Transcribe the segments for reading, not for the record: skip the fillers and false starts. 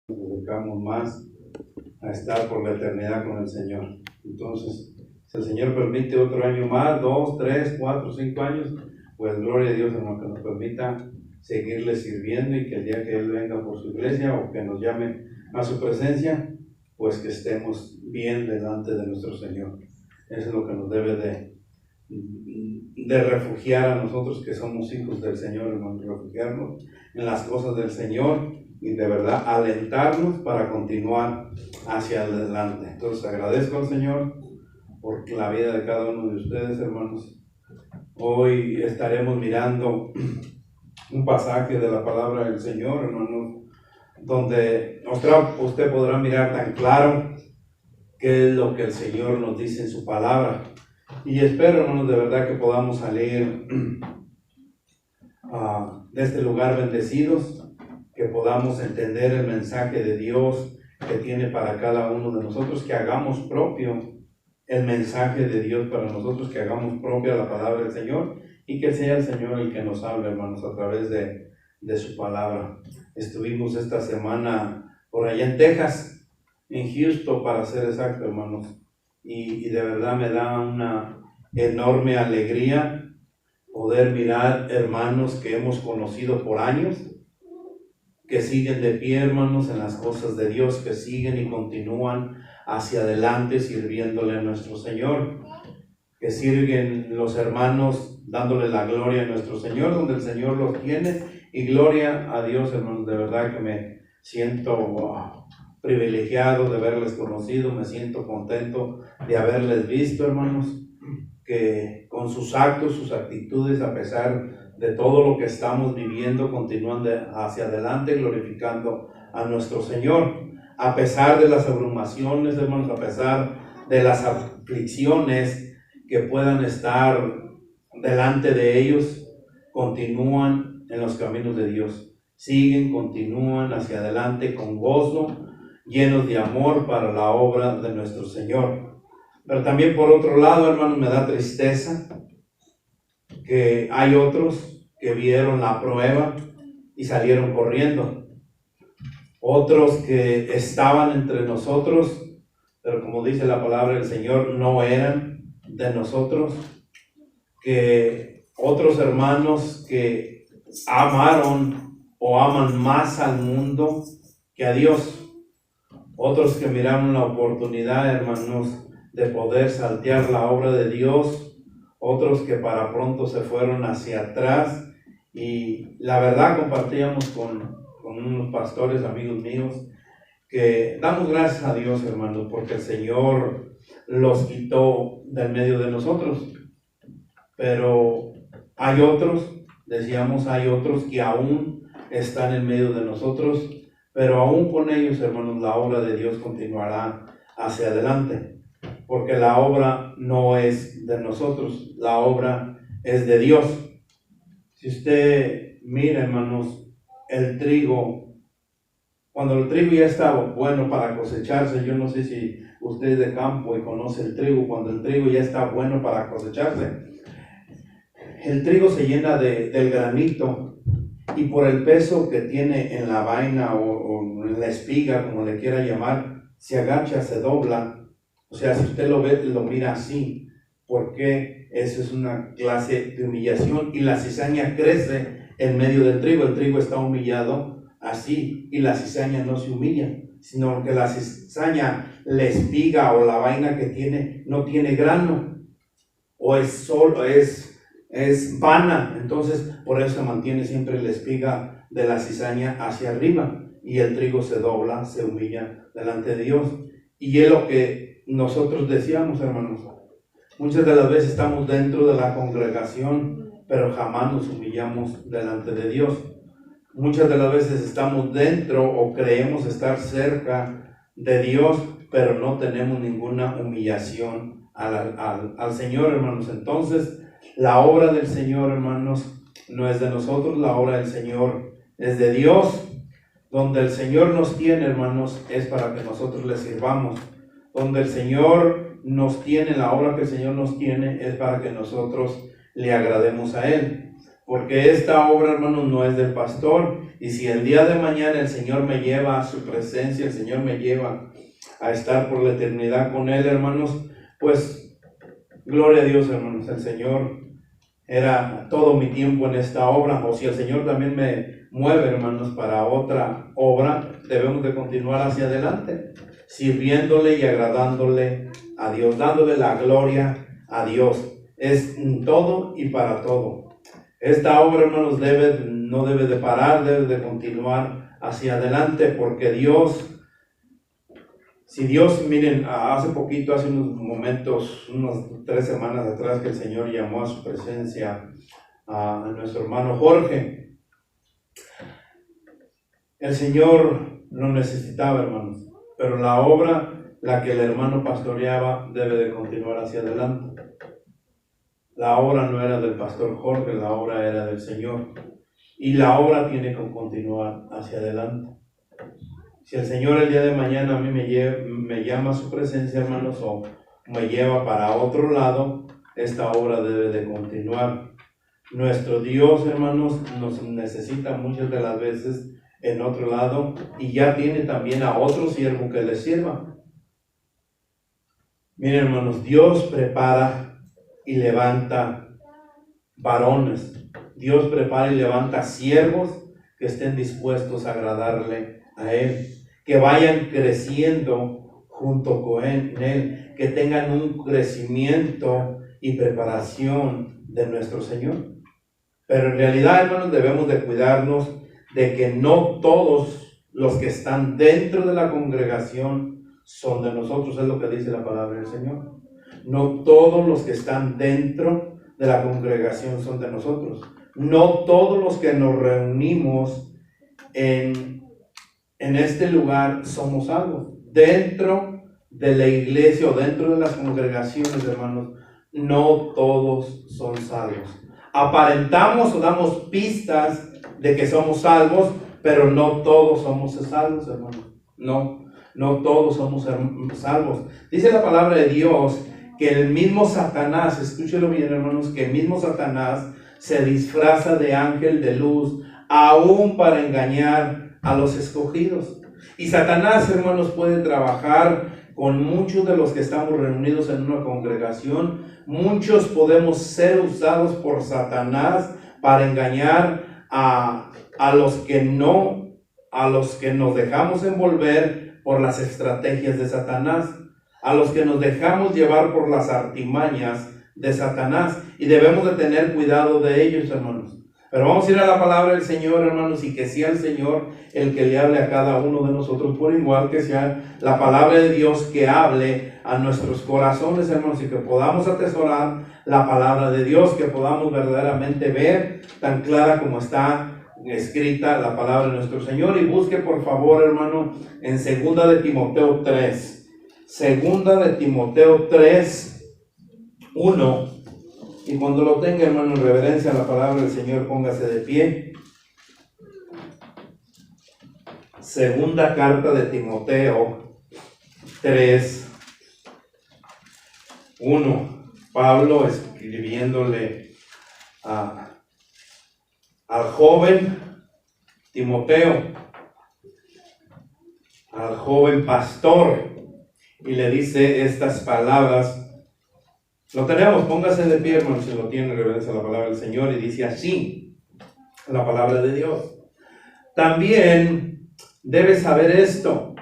nos dedicamos más a estar por la eternidad con el Señor. Entonces, si el Señor permite otro año más, 2, 3, 4, 5 años, pues gloria a Dios, hermano, que nos permita seguirle sirviendo y que el día que Él venga por su iglesia o que nos llame a su presencia, pues que estemos bien delante de nuestro Señor. Eso es lo que nos debe de refugiar a nosotros que somos hijos del Señor, hermano, refugiarnos en las cosas del Señor y de verdad alentarnos para continuar hacia adelante. Entonces agradezco al Señor por la vida de cada uno de ustedes, hermanos. Hoy estaremos mirando un pasaje de la palabra del Señor, hermanos, donde usted podrá mirar tan claro qué es lo que el Señor nos dice en su palabra. Y espero, hermanos, de verdad que podamos salir de este lugar bendecidos, que podamos entender el mensaje de Dios que tiene para cada uno de nosotros, que hagamos propio el mensaje de Dios para nosotros, que hagamos propia la palabra del Señor y que sea el Señor el que nos hable, hermanos, a través de su palabra. Estuvimos esta semana por allá en Texas, en Houston para ser exacto, hermanos, y de verdad me da una enorme alegría poder mirar hermanos que hemos conocido por años, que siguen de pie, hermanos, en las cosas de Dios, que siguen y continúan hacia adelante sirviéndole a nuestro Señor, que sirven los hermanos dándole la gloria a nuestro Señor, donde el Señor los tiene, y gloria a Dios, hermanos, de verdad que me siento privilegiado de haberles conocido, me siento contento de haberles visto, hermanos, que con sus actos, sus actitudes, a pesar de todo lo que estamos viviendo, continúan hacia adelante glorificando a nuestro Señor. A pesar de las abrumaciones, hermanos, a pesar de las aflicciones que puedan estar delante de ellos, continúan en los caminos de Dios. Siguen, continúan hacia adelante con gozo, llenos de amor para la obra de nuestro Señor. Pero también por otro lado, hermanos, me da tristeza que hay otros que vieron la prueba y salieron corriendo. Otros que estaban entre nosotros, pero como dice la palabra del Señor, no eran de nosotros. Que otros hermanos que amaron o aman más al mundo que a Dios. Otros que miraron la oportunidad, hermanos, de poder saltear la obra de Dios. Otros que para pronto se fueron hacia atrás. Y la verdad compartíamos con unos pastores, amigos míos, que damos gracias a Dios, hermanos, porque el Señor los quitó del medio de nosotros. Pero hay otros, decíamos, hay otros que aún están en medio de nosotros, pero aún con ellos, hermanos, la obra de Dios continuará hacia adelante, porque la obra no es de nosotros, la obra es de Dios. Si usted mira, hermanos, el trigo, cuando el trigo ya está bueno para cosecharse, yo no sé si usted es de campo y conoce el trigo, cuando el trigo ya está bueno para cosecharse, el trigo se llena del granito y por el peso que tiene en la vaina o en la espiga, como le quiera llamar, se agacha, se dobla. O sea, si usted lo ve, lo mira así, porque eso es una clase de humillación y la cizaña crece en medio del trigo. El trigo está humillado así y la cizaña no se humilla, sino que la cizaña, la espiga o la vaina que tiene, no tiene grano o es vana, entonces por eso se mantiene siempre la espiga de la cizaña hacia arriba y el trigo se dobla, se humilla delante de Dios. Y es lo que nosotros decíamos, hermanos, muchas de las veces estamos dentro de la congregación, pero jamás nos humillamos delante de Dios. Muchas de las veces estamos dentro o creemos estar cerca de Dios, pero no tenemos ninguna humillación al Señor, hermanos. Entonces, la obra del Señor, hermanos, no es de nosotros, la obra del Señor es de Dios. Donde el Señor nos tiene, hermanos, es para que nosotros le sirvamos. Donde el Señor nos tiene, la obra que el Señor nos tiene, es para que nosotros le agrademos a Él. porque esta obra, hermanos, no es del pastor. Y si el día de mañana el Señor me lleva a su presencia, el Señor me lleva a estar por la eternidad con Él, hermanos, pues gloria a Dios, hermanos. El Señor era todo mi tiempo en esta obra, o si el Señor también me mueve, hermanos, para otra obra, debemos de continuar hacia adelante, sirviéndole y agradándole a Dios, dándole la gloria a Dios. Es todo y para todo. Esta obra, hermanos, no debe de parar, debe de continuar hacia adelante, porque Dios, si Dios, miren, hace poquito, hace unos momentos, unas 3 semanas atrás, que el Señor llamó a su presencia a nuestro hermano Jorge. El Señor lo necesitaba, hermanos, pero la obra, la que el hermano pastoreaba, debe de continuar hacia adelante. La obra no era del pastor Jorge, la obra era del Señor. Y la obra tiene que continuar hacia adelante. Si el Señor el día de mañana a mí me llama a su presencia, hermanos, o me lleva para otro lado, esta obra debe de continuar. Nuestro Dios, hermanos, nos necesita muchas de las veces en otro lado, y ya tiene también a otro siervo que le sirva. Miren, hermanos, Dios prepara y levanta varones. Dios prepara y levanta siervos que estén dispuestos a agradarle a Él, que vayan creciendo junto con Él, que tengan un crecimiento y preparación de nuestro Señor. Pero en realidad, hermanos, debemos de cuidarnos de que no todos los que están dentro de la congregación son de nosotros, es lo que dice la palabra del Señor. No todos los que están dentro de la congregación son de nosotros. No todos los que nos reunimos en este lugar somos salvos. Dentro de la iglesia o dentro de las congregaciones, hermanos, no todos son salvos. Aparentamos o damos pistas de que somos salvos, pero no todos somos salvos, hermanos. No todos somos salvos. Dice la palabra de Dios que el mismo Satanás, escúchelo bien, hermanos, que el mismo Satanás se disfraza de ángel de luz, aún para engañar a los escogidos. Y Satanás, hermanos, puede trabajar con muchos de los que estamos reunidos en una congregación. Muchos podemos ser usados por Satanás para engañar a los que nos dejamos envolver por las estrategias de Satanás, a los que nos dejamos llevar por las artimañas de Satanás, y debemos de tener cuidado de ellos, hermanos. Pero vamos a ir a la palabra del Señor, hermanos, y que sea el Señor el que le hable a cada uno de nosotros por igual, que sea la palabra de Dios que hable a nuestros corazones, hermanos, y que podamos atesorar la palabra de Dios, que podamos verdaderamente ver tan clara como está escrita la palabra de nuestro Señor. Y busque, por favor, hermano, en 2 de Timoteo 3. 2 de Timoteo 3, 1. Y cuando lo tenga, hermano, en reverencia a la palabra del Señor, póngase de pie. Segunda carta de Timoteo 3, 1. Pablo escribiéndole al joven Timoteo, al joven pastor, y le dice estas palabras. Lo tenemos, póngase de pie, hermano, si lo tiene, reverencia a la palabra del Señor, y dice así la palabra de Dios. También debes saber esto,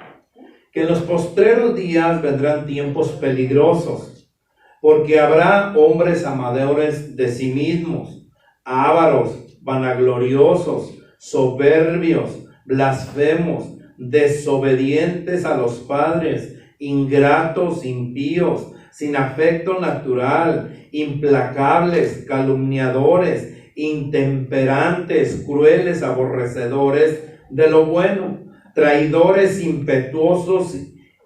que en los postreros días vendrán tiempos peligrosos, porque habrá hombres amadores de sí mismos, ávaros, vanagloriosos, soberbios, blasfemos, desobedientes a los padres, ingratos, impíos, sin afecto natural, implacables, calumniadores, intemperantes, crueles, aborrecedores de lo bueno, traidores, impetuosos,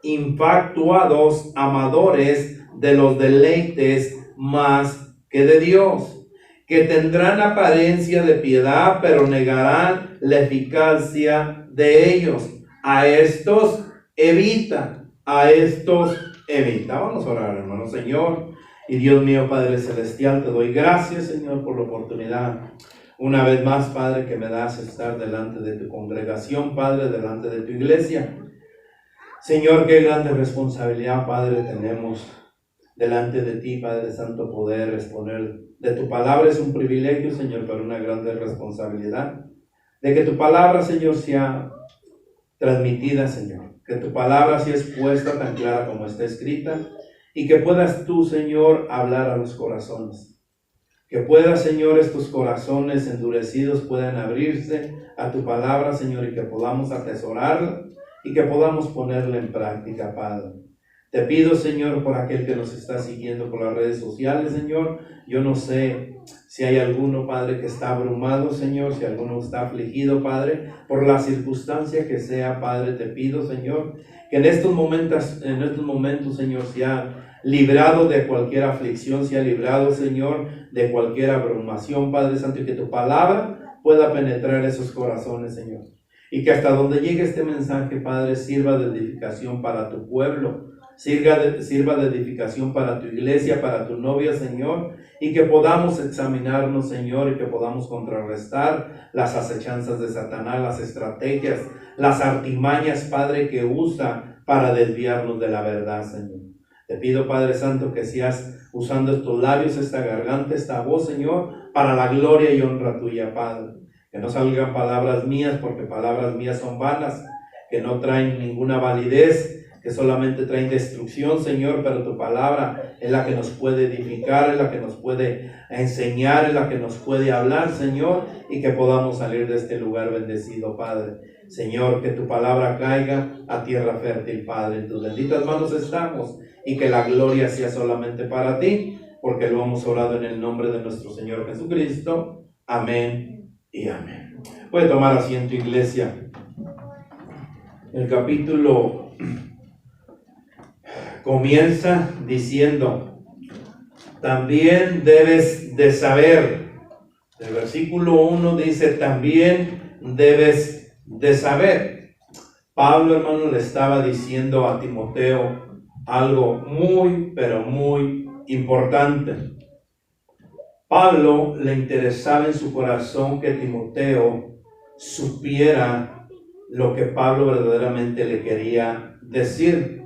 infatuados, amadores de los deleites más que de Dios, que tendrán apariencia de piedad, pero negarán la eficacia de ellos. A estos evita. Vamos a orar, hermano. Señor y Dios mío, Padre Celestial, te doy gracias, Señor, por la oportunidad Una vez más, Padre, que me das estar delante de tu congregación, Padre, delante de tu iglesia. Señor, qué grande responsabilidad, Padre, tenemos delante de ti, Padre Santo, poder exponer de tu palabra. Es un privilegio, Señor, pero una grande responsabilidad de que tu palabra, Señor, sea transmitida, Señor, que tu palabra sea expuesta tan clara como está escrita, y que puedas tú, Señor, hablar a los corazones, que puedas, Señor, estos corazones endurecidos puedan abrirse a tu palabra, Señor, y que podamos atesorarla y que podamos ponerla en práctica, Padre. Te pido, Señor, por aquel que nos está siguiendo por las redes sociales, Señor. Yo no sé si hay alguno, Padre, que está abrumado, Señor, si alguno está afligido, Padre, por la circunstancia que sea, Padre. Te pido, Señor, que en estos momentos, Señor, sea librado de cualquier aflicción, sea librado, Señor, de cualquier abrumación, Padre Santo, y que tu palabra pueda penetrar esos corazones, Señor. Y que hasta donde llegue este mensaje, Padre, sirva de edificación para tu pueblo, sirva de edificación para tu iglesia, para tu novia, Señor, y que podamos examinarnos, Señor, y que podamos contrarrestar las acechanzas de Satanás, las estrategias, las artimañas, Padre, que usa para desviarnos de la verdad, Señor. Te pido, Padre Santo, que seas usando estos labios, esta garganta, esta voz, Señor, para la gloria y honra tuya, Padre. Que no salgan palabras mías, porque palabras mías son vanas, que no traen ninguna validez, que solamente traen destrucción, Señor, pero tu palabra es la que nos puede edificar, es la que nos puede enseñar, es la que nos puede hablar, Señor, y que podamos salir de este lugar bendecido, Padre. Señor, que tu palabra caiga a tierra fértil, Padre. En tus benditas manos estamos, y que la gloria sea solamente para ti, porque lo hemos orado en el nombre de nuestro Señor Jesucristo. Amén y amén. Puede tomar asiento, iglesia. El capítulo comienza diciendo: también debes de saber. El versículo 1 dice: también debes de saber. Pablo, hermano, le estaba diciendo a Timoteo algo muy, pero muy importante. Pablo le interesaba en su corazón que Timoteo supiera lo que Pablo verdaderamente le quería decir.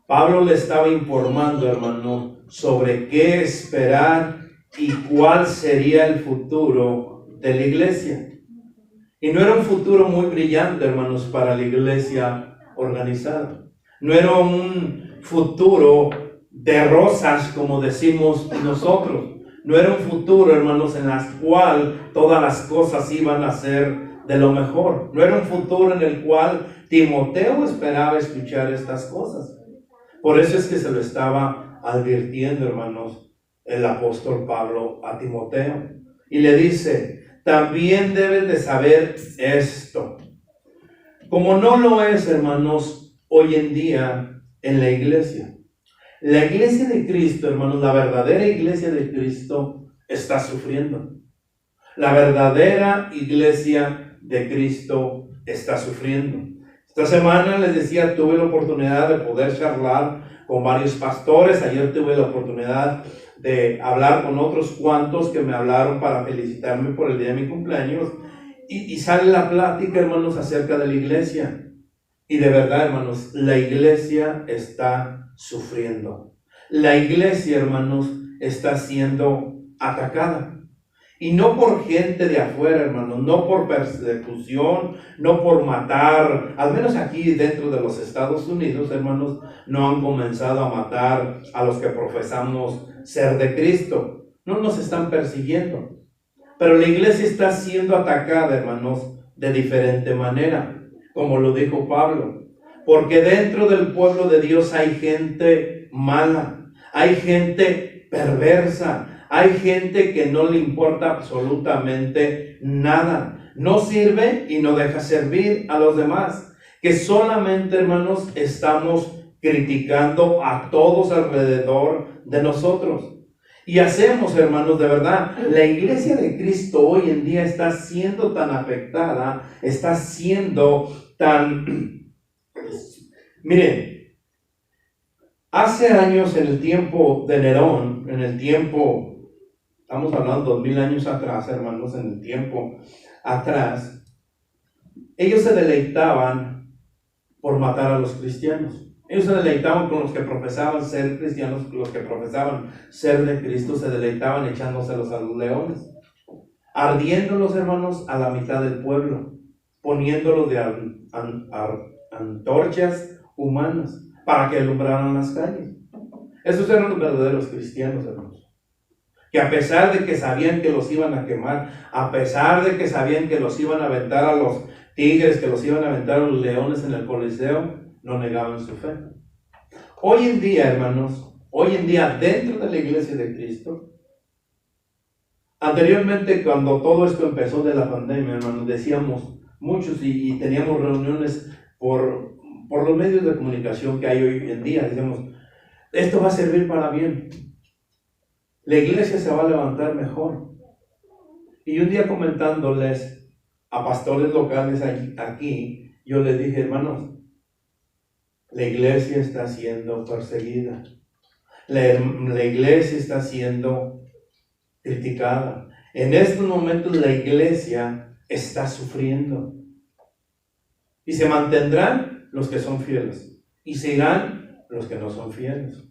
Pablo le estaba informando, hermano, sobre qué esperar y cuál sería el futuro de la iglesia. Y no era un futuro muy brillante, hermanos, para la iglesia organizada. No era un futuro de rosas, como decimos nosotros. No era un futuro, hermanos, en el cual todas las cosas iban a ser de lo mejor. No era un futuro en el cual Timoteo esperaba escuchar estas cosas. Por eso es que se lo estaba advirtiendo, hermanos, el apóstol Pablo a Timoteo. Y le dice: también debes de saber esto. Como no lo es, hermanos, hoy en día en la iglesia. La iglesia de Cristo, hermanos, la verdadera iglesia de Cristo está sufriendo. La verdadera iglesia de Cristo está sufriendo. Esta semana les decía, tuve la oportunidad de poder charlar con varios pastores. Ayer tuve la oportunidad de hablar con otros cuantos que me hablaron para felicitarme por el día de mi cumpleaños. Y sale la plática, hermanos, acerca de la iglesia. Y de verdad, hermanos, la iglesia está sufriendo. La iglesia, hermanos, está siendo atacada. Y no por gente de afuera, hermanos, no por persecución, no por matar. Al menos aquí dentro de los Estados Unidos, hermanos, no han comenzado a matar a los que profesamos ser de Cristo. No nos están persiguiendo. Pero la iglesia está siendo atacada, hermanos, de diferente manera, como lo dijo Pablo. Porque dentro del pueblo de Dios hay gente mala, hay gente perversa, hay gente que no le importa absolutamente nada. No sirve y no deja servir a los demás. Que solamente, hermanos, estamos criticando a todos alrededor de nosotros. Y hacemos, hermanos, de verdad, la iglesia de Cristo hoy en día está siendo tan afectada, está siendo tan... Miren, hace años, en el tiempo de Nerón, en el tiempo estamos hablando 2000 años atrás, hermanos, en el tiempo atrás, ellos se deleitaban por matar a los cristianos. Ellos se deleitaban con los que profesaban ser cristianos, los que profesaban ser de Cristo, se deleitaban echándoselos a los leones, ardiéndolos, hermanos, a la mitad del pueblo, poniéndolos de antorchas humanas para que alumbraran las calles. Esos eran los verdaderos cristianos, hermanos, que a pesar de que sabían que los iban a quemar, a pesar de que sabían que los iban a aventar a los tigres, que los iban a aventar a los leones en el Coliseo, no negaban su fe. Hoy en día, hermanos, hoy en día dentro de la iglesia de Cristo, anteriormente cuando todo esto empezó de la pandemia, hermanos, decíamos muchos y teníamos reuniones por los medios de comunicación que hay hoy en día, decíamos, esto va a servir para bien, la iglesia se va a levantar mejor. Y un día comentándoles a pastores locales aquí, yo les dije, hermanos, la iglesia está siendo perseguida. La iglesia está siendo criticada. En estos momentos la iglesia está sufriendo. Y se mantendrán los que son fieles. Y se irán los que no son fieles.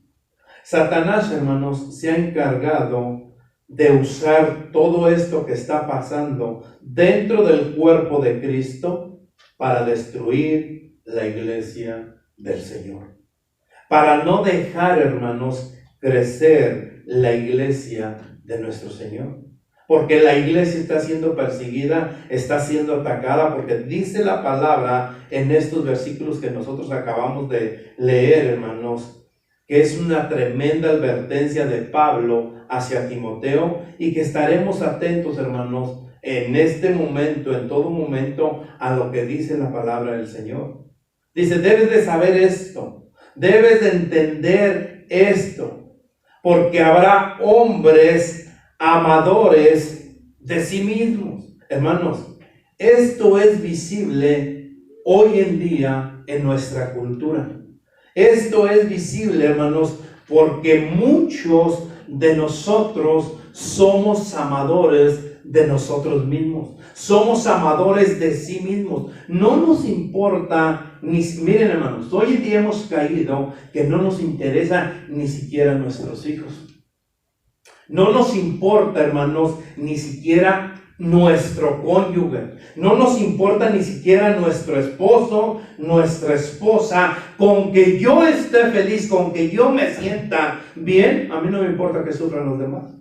Satanás, hermanos, se ha encargado de usar todo esto que está pasando dentro del cuerpo de Cristo para destruir la iglesia del Señor, para no dejar, hermanos, crecer la iglesia de nuestro Señor, porque la iglesia está siendo perseguida, está siendo atacada, porque dice la palabra en estos versículos que nosotros acabamos de leer, hermanos, que es una tremenda advertencia de Pablo hacia Timoteo, y que estaremos atentos, hermanos, en este momento, en todo momento, a lo que dice la palabra del Señor. Dice, debes de saber esto, debes de entender esto, porque habrá hombres amadores de sí mismos. Hermanos, esto es visible hoy en día en nuestra cultura. Esto es visible, hermanos, porque muchos de nosotros somos amadores de nosotros mismos. Somos amadores de sí mismos. No nos importa, miren, hermanos, hoy en día hemos caído que no nos interesa ni siquiera nuestros hijos. No nos importa, hermanos, ni siquiera nuestro cónyuge. No nos importa ni siquiera nuestro esposo, nuestra esposa. Con que yo esté feliz, con que yo me sienta bien, a mí no me importa que sufran los demás.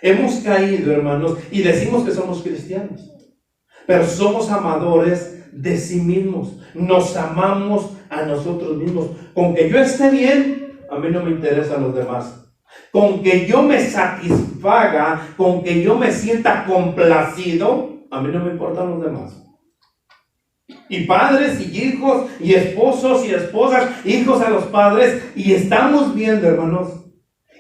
Hemos caído, hermanos, y decimos que somos cristianos, pero somos amadores de sí mismos. Nos amamos a nosotros mismos. Con que yo esté bien, a mí no me interesan los demás. Con que yo me satisfaga, con que yo me sienta complacido, a mí no me importan los demás. Y padres y hijos, y esposos y esposas, hijos a los padres, y estamos viendo, hermanos,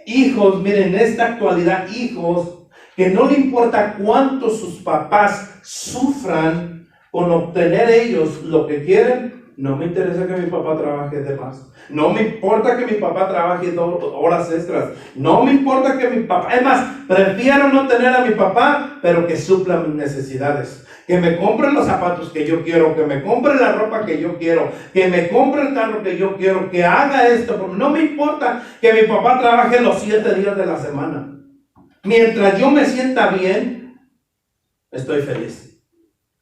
hijos, miren, en esta actualidad, hijos que no le importa cuánto sus papás sufran con obtener ellos lo que quieren. No me interesa que mi papá trabaje de más. No me importa que mi papá trabaje 2 horas extras. No me importa que mi papá... Es más, prefiero no tener a mi papá, pero que supla mis necesidades. Que me compre los zapatos que yo quiero, que me compre la ropa que yo quiero, que me compre el carro que yo quiero, que haga esto. No me importa que mi papá trabaje los 7 días de la semana. Mientras yo me sienta bien, estoy feliz.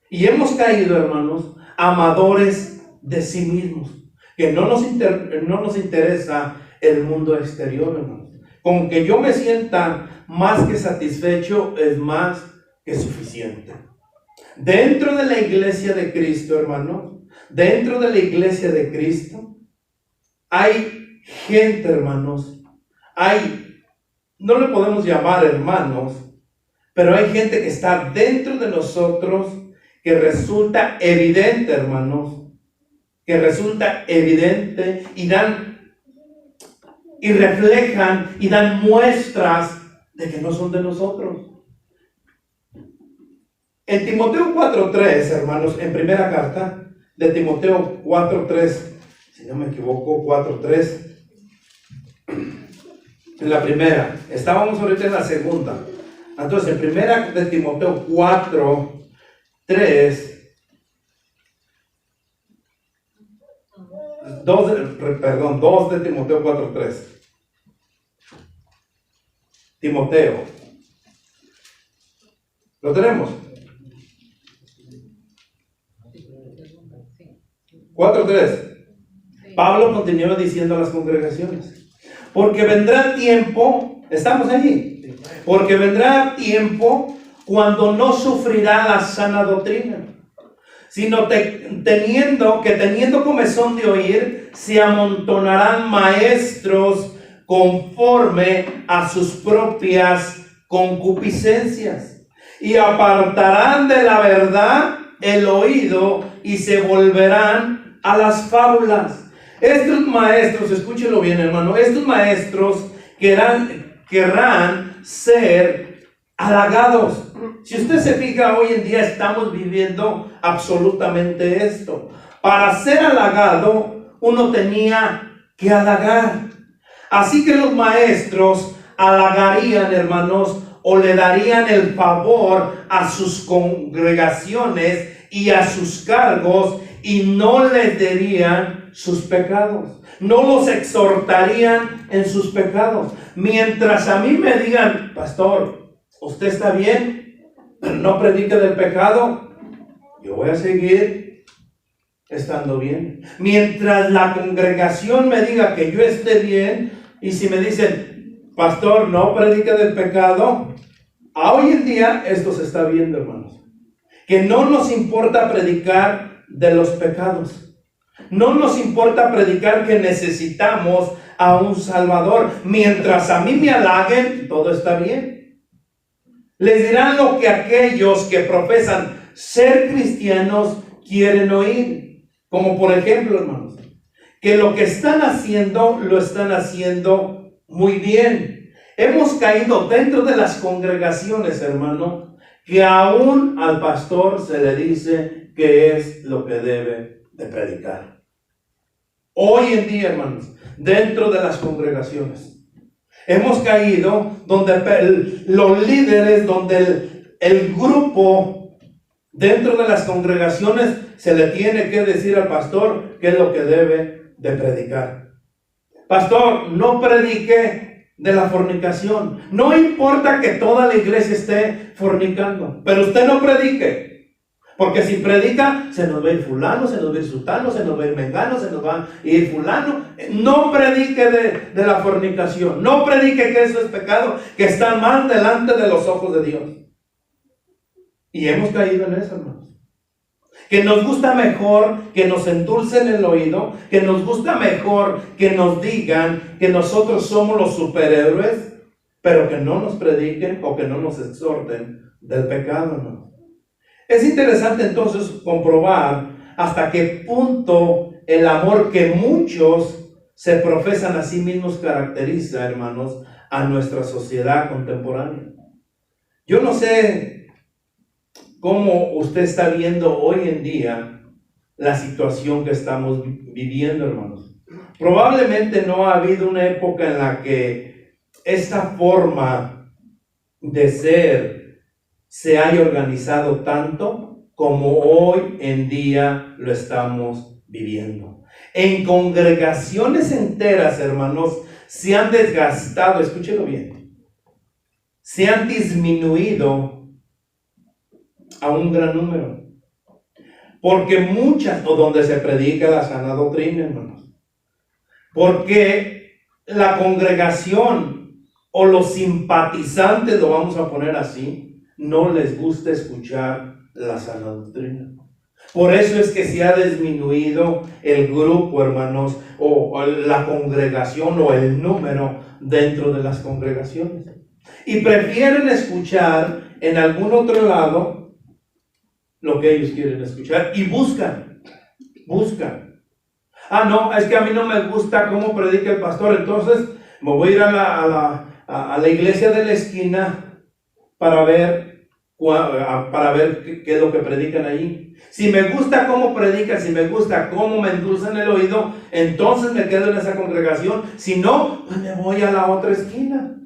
Y hemos caído, hermanos, amadores de sí mismos, que no nos interesa el mundo exterior, hermanos. Con que yo me sienta más que satisfecho es más que suficiente. Dentro de la iglesia de Cristo, hermanos, dentro de la iglesia de Cristo, hay gente, hermanos, no le podemos llamar hermanos, pero hay gente que está dentro de nosotros que resulta evidente, hermanos, que resulta evidente y reflejan y dan muestras de que no son de nosotros. En Timoteo 4:3, hermanos, en primera carta de Timoteo 4:3, si no me equivoco, 4:3, En la primera. Estábamos ahorita en la segunda. Entonces, en primera de Timoteo 4, 3. 2 de Timoteo 4, 3. Timoteo. ¿Lo tenemos? 4:3. Pablo continúa diciendo a las congregaciones: porque vendrá tiempo, estamos allí, porque vendrá tiempo cuando no sufrirá la sana doctrina, sino teniendo comezón de oír, se amontonarán maestros conforme a sus propias concupiscencias, y apartarán de la verdad el oído y se volverán a las fábulas. Estos maestros, escúchelo bien, hermano, estos maestros querrán ser halagados. Si usted se fija, hoy en día estamos viviendo absolutamente esto. Para ser halagado, uno tenía que halagar. Así que los maestros halagarían, hermanos, o le darían el favor a sus congregaciones y a sus cargos, y no les dirían sus pecados, no los exhortarían en sus pecados. Mientras a mí me digan: pastor, usted está bien, pero no predique del pecado, yo voy a seguir estando bien. Mientras la congregación me diga que yo esté bien, y si me dicen: pastor, no predique del pecado, hoy en día esto se está viendo, hermanos, que no nos importa predicar de los pecados. No nos importa predicar que necesitamos a un Salvador. Mientras a mí me halaguen, todo está bien. Les dirán lo que aquellos que profesan ser cristianos quieren oír. Como por ejemplo, hermanos, que lo que están haciendo, lo están haciendo muy bien. Hemos caído dentro de las congregaciones, hermano, que aún al pastor se le dice qué es lo que debe de predicar. Hoy en día, hermanos, dentro de las congregaciones, hemos caído donde los líderes, donde el grupo dentro de las congregaciones se le tiene que decir al pastor qué es lo que debe de predicar. Pastor, no predique de la fornicación. No importa que toda la iglesia esté fornicando, pero usted no predique. Porque si predica, se nos va a ir fulano, se nos va a ir sutano, se nos va a ir mengano, se nos va a ir fulano. No predique de la fornicación. No predique que eso es pecado, que está mal delante de los ojos de Dios. Y hemos caído en eso, hermanos. Que nos gusta mejor que nos endulcen el oído, que nos gusta mejor que nos digan que nosotros somos los superhéroes, pero que no nos prediquen o que no nos exhorten del pecado, hermanos. Es interesante entonces comprobar hasta qué punto el amor que muchos se profesan a sí mismos caracteriza, hermanos, a nuestra sociedad contemporánea. Yo no sé cómo usted está viendo hoy en día la situación que estamos viviendo, hermanos. Probablemente no ha habido una época en la que esta forma de ser se haya organizado tanto como hoy en día lo estamos viviendo. En congregaciones enteras, hermanos, se han desgastado, escúchelo bien, se han disminuido a un gran número. Porque muchas, o donde se predica la sana doctrina, hermanos, porque la congregación o los simpatizantes, lo vamos a poner así, no les gusta escuchar la sana doctrina. Por eso es que se ha disminuido el grupo, hermanos, o la congregación o el número dentro de las congregaciones. Y prefieren escuchar en algún otro lado lo que ellos quieren escuchar y buscan. Ah, no, es que a mí no me gusta cómo predica el pastor, entonces me voy a ir a la iglesia de la esquina para ver para ver qué es lo que predican ahí. Si me gusta cómo predican, si me gusta cómo me endulzan el oído, entonces me quedo en esa congregación. Si no, pues me voy a la otra esquina.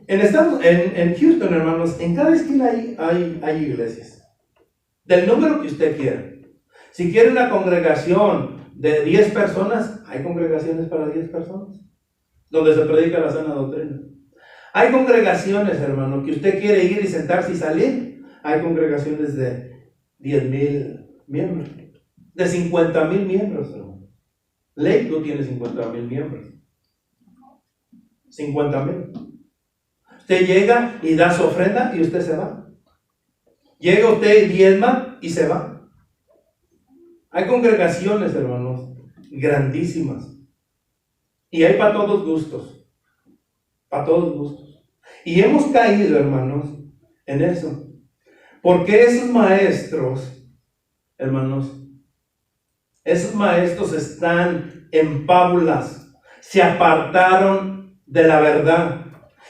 En Houston, hermanos, en cada esquina hay iglesias. Del número que usted quiera. Si quiere una congregación de 10 personas, hay congregaciones para 10 personas, donde se predica la sana doctrina. Hay congregaciones, hermano, que usted quiere ir y sentarse y salir. Hay congregaciones de 10,000 miembros, de 50,000 miembros, hermano. Lakewood tiene 50,000 miembros. 50,000. Usted llega y da su ofrenda y usted se va. Llega usted y diezma y se va. Hay congregaciones, hermanos, grandísimas. Y hay para todos gustos. Para todos gustos. Y hemos caído, hermanos, en eso. Porque esos maestros, hermanos, esos maestros están en fábulas. Se apartaron de la verdad.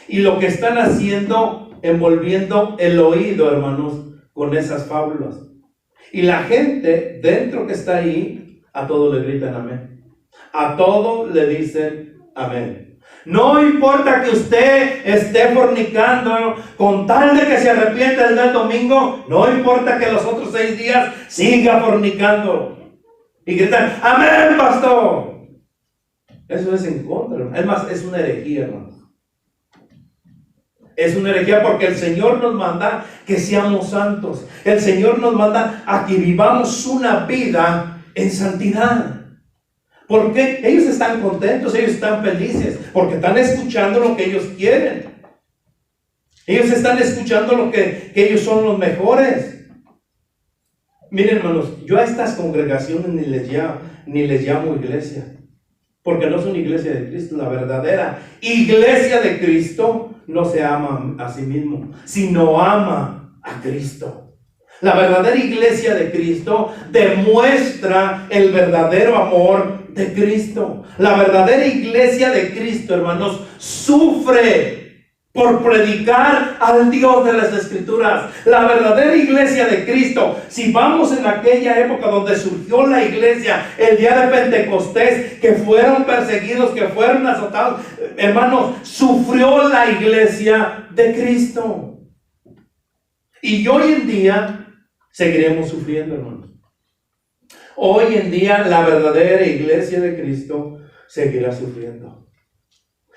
Y lo que están haciendo, envolviendo el oído, hermanos, con esas fábulas. Y la gente dentro que está ahí, a todo le gritan amén. A todo le dicen amén. No importa que usted esté fornicando, con tal de que se arrepiente desde el domingo, no importa que los otros 6 días siga fornicando. Y gritan, amén, pastor. Eso es en contra. Es más, es una herejía, hermano. Es una herejía porque el Señor nos manda que seamos santos. El Señor nos manda a que vivamos una vida en santidad. Porque ellos están contentos, ellos están felices, porque están escuchando lo que ellos quieren. Ellos están escuchando lo que ellos son los mejores. Miren, hermanos, yo a estas congregaciones ni les llamo iglesia, porque no son iglesia de Cristo. La verdadera iglesia de Cristo no se ama a sí mismo, sino ama a Cristo. La verdadera iglesia de Cristo demuestra el verdadero amor de Cristo. La verdadera iglesia de Cristo, hermanos, sufre por predicar al Dios de las Escrituras. La verdadera iglesia de Cristo, si vamos en aquella época donde surgió la iglesia, el día de Pentecostés, que fueron perseguidos, que fueron azotados, hermanos, sufrió la iglesia de Cristo. Y hoy en día seguiremos sufriendo, hermanos. Hoy en día la verdadera iglesia de Cristo seguirá sufriendo.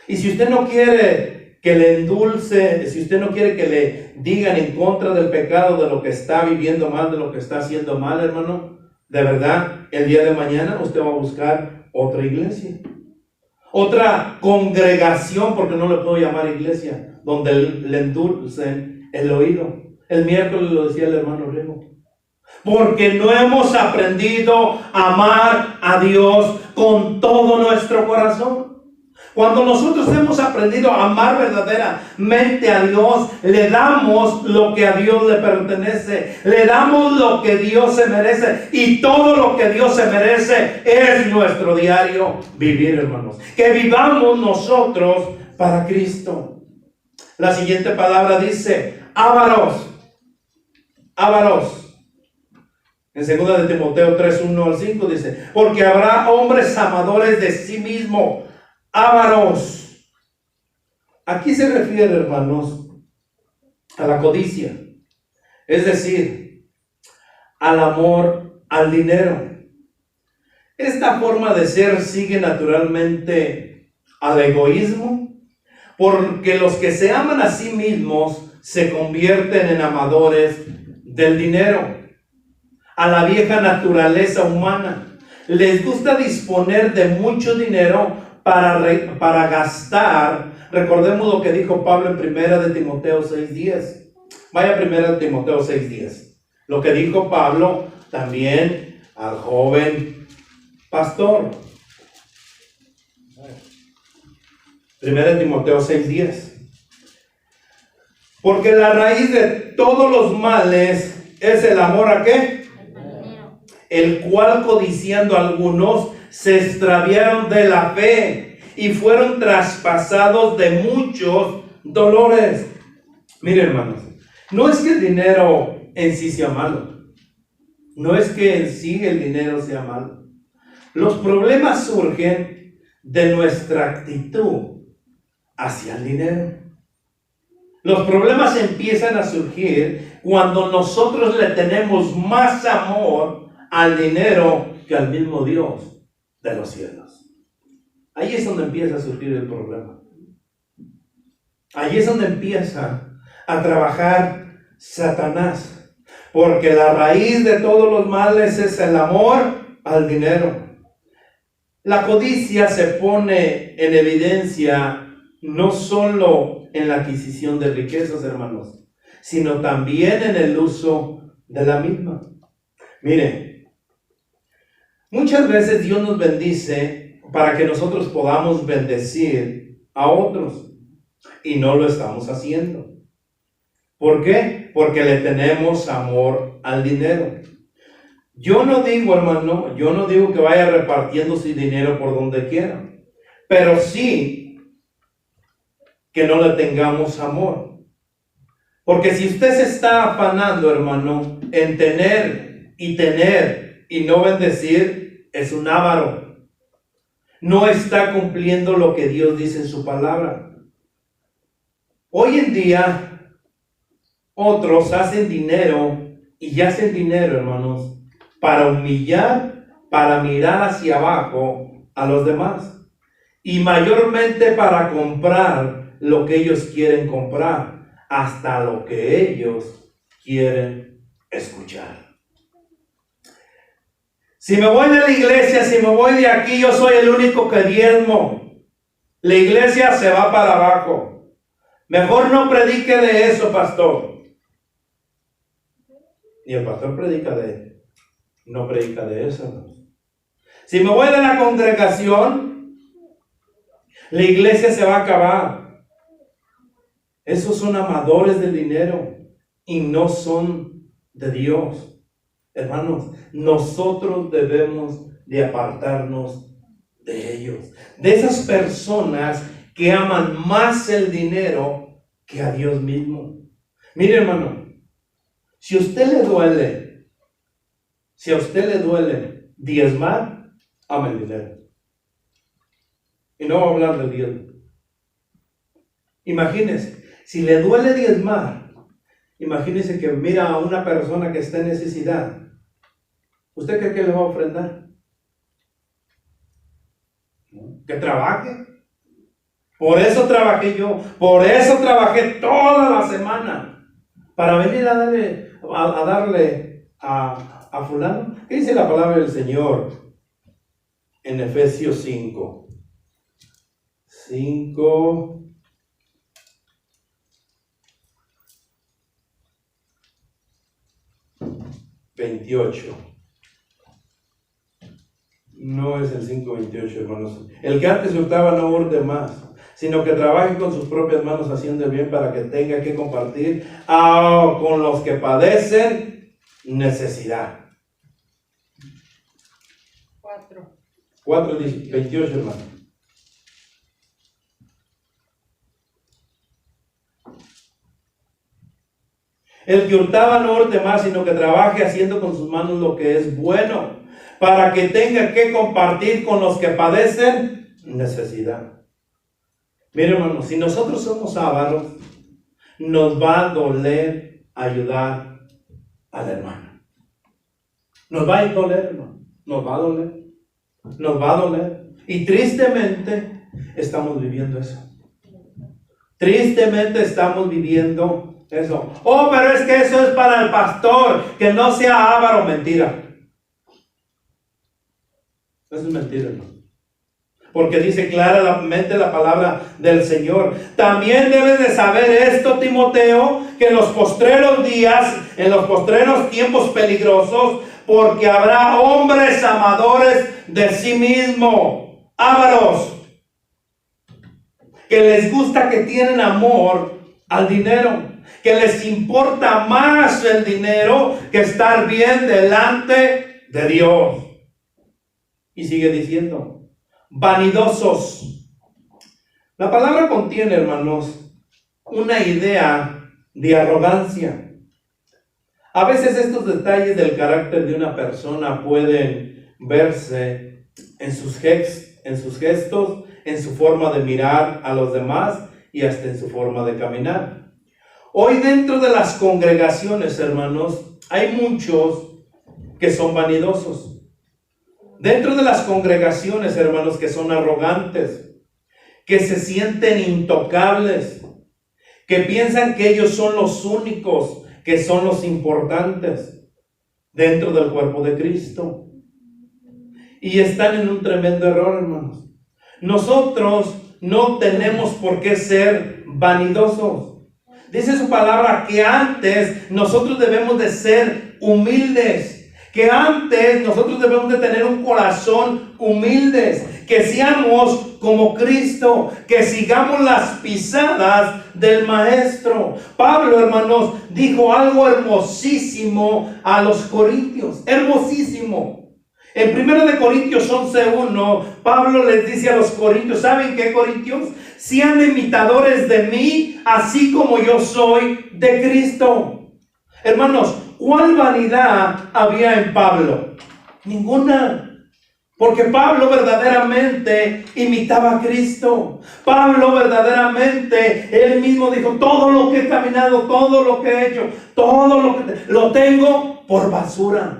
Y si usted no quiere que le endulce, si usted no quiere que le digan en contra del pecado, de lo que está viviendo mal, de lo que está haciendo mal, hermano, de verdad, el día de mañana usted va a buscar otra iglesia, otra congregación, porque no le puedo llamar iglesia, donde le endulcen el oído. El miércoles lo decía el hermano Remo, porque no hemos aprendido a amar a Dios con todo nuestro corazón. Cuando nosotros hemos aprendido a amar verdaderamente a Dios, le damos lo que a Dios le pertenece, le damos lo que Dios se merece, y todo lo que Dios se merece es nuestro diario vivir, hermanos. Que vivamos nosotros para Cristo. La siguiente palabra dice, ávaros. Ávaros. En 2 de Timoteo 3, 1 al 5 dice, porque habrá hombres amadores de sí mismos, ávaros. Aquí se refiere, hermanos, a la codicia, es decir, al amor al dinero. Esta forma de ser sigue naturalmente al egoísmo, porque los que se aman a sí mismos se convierten en amadores del dinero, a la vieja naturaleza humana. Les gusta disponer de mucho dinero para gastar. Recordemos lo que dijo Pablo en 1 de Timoteo 6:10. Vaya a 1 de Timoteo 6:10. Lo que dijo Pablo también al joven pastor. 1 de Timoteo 6:10. Porque la raíz de todos los males es el amor ¿a qué? El cual codiciando algunos se extraviaron de la fe y fueron traspasados de muchos dolores. Miren, hermanos, No es que el dinero en sí sea malo. No es que en sí el dinero sea malo. Los problemas surgen de nuestra actitud hacia el dinero. Los problemas empiezan a surgir cuando nosotros le tenemos más amor al dinero que al mismo Dios de los cielos. Ahí es donde empieza a surgir el problema. Ahí es donde empieza a trabajar Satanás. Porque la raíz de todos los males es el amor al dinero. La codicia se pone en evidencia no solo en la adquisición de riquezas, hermanos, sino también en el uso de la misma. Miren, muchas veces Dios nos bendice para que nosotros podamos bendecir a otros y no lo estamos haciendo. ¿Por qué? Porque le tenemos amor al dinero. Yo no digo, hermano, yo no digo que vaya repartiendo su dinero por donde quiera, pero sí que no le tengamos amor. Porque si usted se está afanando, hermano, en tener y no bendecir, es un avaro. No está cumpliendo lo que Dios dice en su palabra. Hoy en día, otros hacen dinero y hacen dinero, hermanos, para humillar, para mirar hacia abajo a los demás. Y mayormente para comprar lo que ellos quieren comprar, hasta lo que ellos quieren escuchar. Si me voy de la iglesia, si me voy de aquí, yo soy el único que diezmo. La iglesia se va para abajo. Mejor no predique de eso, pastor. Y el pastor no predica de eso. Si me voy de la congregación, la iglesia se va a acabar. Esos son amadores del dinero y no son de Dios. Hermanos, nosotros debemos de apartarnos de ellos, de esas personas que aman más el dinero que a Dios mismo. Mire, hermano, si a usted le duele diezmar, ama el dinero. Y no voy a hablar del diezmo. Imagínese, si le duele diezmar, imagínese que mira a una persona que está en necesidad. ¿Usted cree que le va a ofrendar? Que trabaje. Por eso trabajé yo. Por eso trabajé toda la semana. Para venir a darle a fulano. ¿Qué dice la palabra del Señor en Efesios 5? 28. No es el 5:28, hermanos. El que antes hurtaba no hurte más, sino que trabaje con sus propias manos haciendo el bien para que tenga que compartir con los que padecen necesidad. 4:28, hermano. El que hurtaba no hurte más, sino que trabaje haciendo con sus manos lo que es bueno, para que tenga que compartir con los que padecen necesidad. Mire, hermano, si nosotros somos ávaros, nos va a doler ayudar al hermano. Nos va a doler, hermano. Nos va a doler. Nos va a doler. Y tristemente estamos viviendo eso. Tristemente estamos viviendo eso. Oh, pero es que eso es para el pastor, que no sea avaro. Mentira. Eso es mentira, hermano. Porque dice claramente la palabra del Señor. También debes de saber esto, Timoteo, que en los postreros días, en los postreros tiempos peligrosos, porque habrá hombres amadores de sí mismos, ávaros, que les gusta, que tienen amor al dinero, que les importa más el dinero que estar bien delante de Dios. Y sigue diciendo, vanidosos. La palabra contiene, hermanos, una idea de arrogancia. A veces estos detalles del carácter de una persona pueden verse en sus gestos, en su forma de mirar a los demás y hasta en su forma de caminar. Hoy dentro de las congregaciones, hermanos, hay muchos que son vanidosos. Dentro de las congregaciones, hermanos, que son arrogantes, que se sienten intocables, que piensan que ellos son los únicos, que son los importantes dentro del cuerpo de Cristo. Y están en un tremendo error, hermanos. Nosotros no tenemos por qué ser vanidosos. Dice su palabra que antes nosotros debemos de ser humildes, que antes nosotros debemos de tener un corazón humildes, que seamos como Cristo, que sigamos las pisadas del Maestro. Pablo, hermanos, dijo algo hermosísimo a los corintios, hermosísimo. En 1 Corintios 11:1, Pablo les dice a los corintios, ¿saben qué, corintios? Sean imitadores de mí, así como yo soy de Cristo. Hermanos, ¿cuál vanidad había en Pablo? Ninguna. Porque Pablo verdaderamente imitaba a Cristo. Pablo verdaderamente, él mismo dijo, todo lo que he caminado, todo lo que he hecho, todo lo tengo por basura.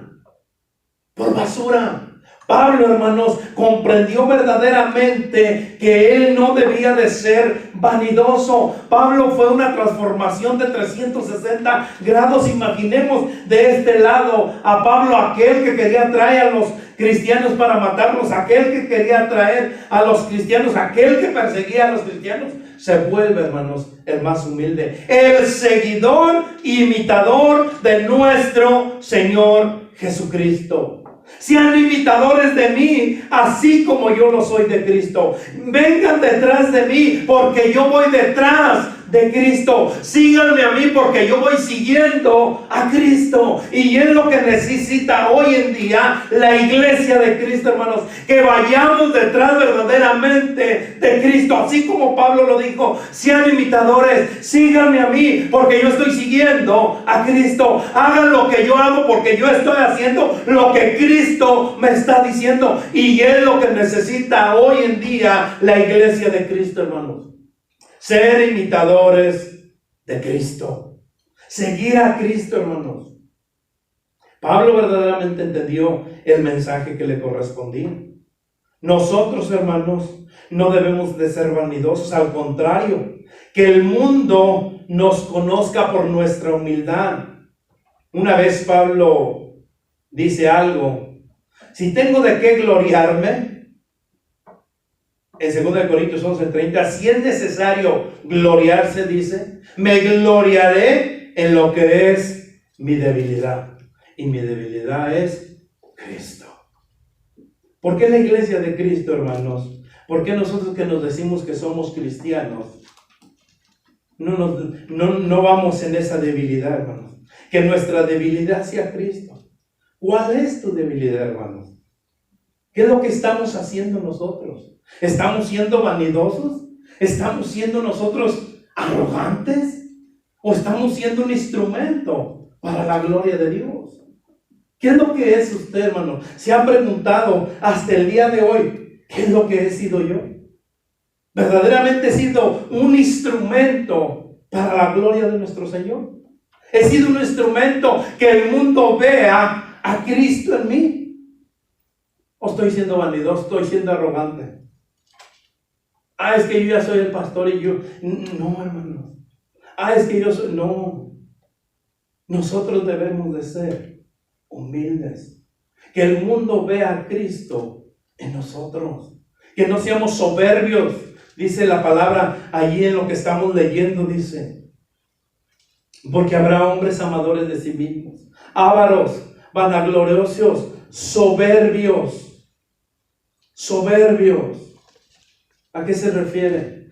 Por basura. Pablo, hermanos, comprendió verdaderamente que él no debía de ser vanidoso. Pablo fue una transformación de 360 grados. Imaginemos de este lado a Pablo, aquel que quería traer a los cristianos para matarlos, aquel que quería traer a los cristianos, aquel que perseguía a los cristianos, se vuelve, hermanos, el más humilde, el seguidor, imitador de nuestro Señor Jesucristo. Sean imitadores de mí, así como yo lo soy de Cristo. Vengan detrás de mí, porque yo voy detrás de Cristo. Síganme a mí, porque yo voy siguiendo a Cristo. Y es lo que necesita hoy en día la iglesia de Cristo, hermanos, que vayamos detrás verdaderamente de Cristo, así como Pablo lo dijo. Sean imitadores, síganme a mí, porque yo estoy siguiendo a Cristo. Hagan lo que yo hago, porque yo estoy haciendo lo que Cristo me está diciendo. Y es lo que necesita hoy en día la iglesia de Cristo, hermanos. Ser imitadores de Cristo. Seguir a Cristo, hermanos. Pablo verdaderamente entendió el mensaje que le correspondía. Nosotros, hermanos, no debemos de ser vanidosos. Al contrario, que el mundo nos conozca por nuestra humildad. Una vez Pablo dice algo. Si tengo de qué gloriarme, en 2 Corintios 11:30, si es necesario gloriarse, dice, me gloriaré en lo que es mi debilidad. Y mi debilidad es Cristo. ¿Por qué la iglesia de Cristo, hermanos? ¿Por qué nosotros que nos decimos que somos cristianos no vamos en esa debilidad, hermanos? Que nuestra debilidad sea Cristo. ¿Cuál es tu debilidad, hermanos? ¿Qué es lo que estamos haciendo nosotros? ¿Estamos siendo vanidosos? ¿Estamos siendo nosotros arrogantes? ¿O estamos siendo un instrumento para la gloria de Dios? ¿Qué es lo que es usted, hermano? ¿Se ha preguntado hasta el día de hoy qué es lo que he sido yo? ¿Verdaderamente he sido un instrumento para la gloria de nuestro Señor? ¿He sido un instrumento que el mundo vea a Cristo en mí? ¿O estoy siendo vanidoso? ¿Estoy siendo arrogante? Es que yo ya soy el pastor y yo... No, hermano. Es que yo soy... No. Nosotros debemos de ser humildes. Que el mundo vea a Cristo en nosotros. Que no seamos soberbios. Dice la palabra allí en lo que estamos leyendo, dice. Porque habrá hombres amadores de sí mismos, ávaros, vanagloriosos, soberbios. Soberbios. ¿A qué se refiere?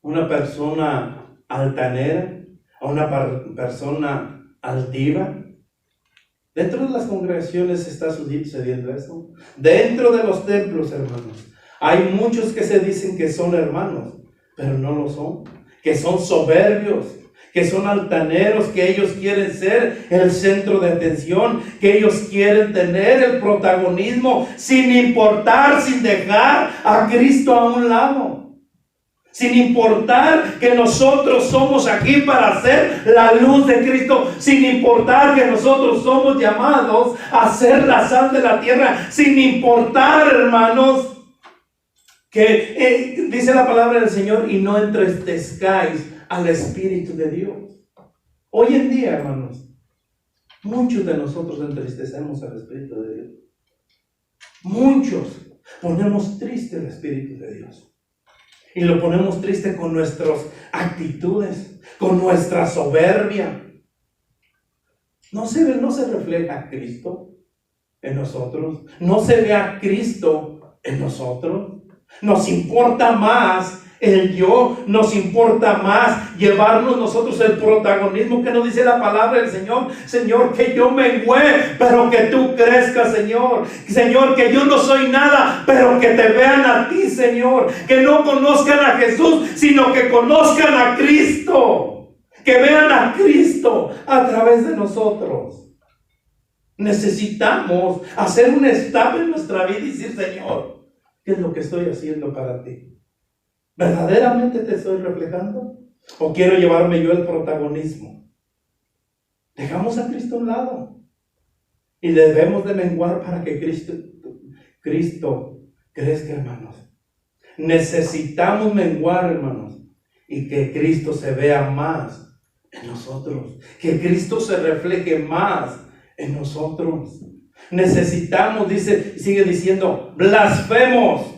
¿Una persona altanera? ¿A una persona altiva? Dentro de las congregaciones está sucediendo eso. Dentro de los templos, hermanos, hay muchos que se dicen que son hermanos, pero no lo son. Que son soberbios, que son altaneros, que ellos quieren ser el centro de atención, que ellos quieren tener el protagonismo sin importar, sin dejar a Cristo a un lado. Sin importar que nosotros somos aquí para ser la luz de Cristo, sin importar que nosotros somos llamados a ser la sal de la tierra, sin importar, hermanos, que dice la palabra del Señor, y no entristezcáis al Espíritu de Dios. Hoy en día, hermanos, muchos de nosotros entristecemos al Espíritu de Dios. Muchos ponemos triste el Espíritu de Dios. Y lo ponemos triste con nuestras actitudes, con nuestra soberbia. No se refleja a Cristo en nosotros. No se ve a Cristo en nosotros. Nos importa más el yo, nos importa más llevarnos nosotros el protagonismo que nos dice la palabra del Señor. Señor, que yo mengüe, pero que tú crezcas, Señor. Señor, que yo no soy nada, pero que te vean a ti, Señor. Que no conozcan a Jesús, sino que conozcan a Cristo. Que vean a Cristo a través de nosotros. Necesitamos hacer un stop en nuestra vida y decir, Señor, ¿qué es lo que estoy haciendo para ti? ¿Verdaderamente te estoy reflejando? ¿O quiero llevarme yo el protagonismo? Dejamos a Cristo a un lado. Y debemos de menguar para que Cristo crezca, hermanos. Necesitamos menguar, hermanos. Y que Cristo se vea más en nosotros. Que Cristo se refleje más en nosotros. Necesitamos, sigue diciendo, blasfemos.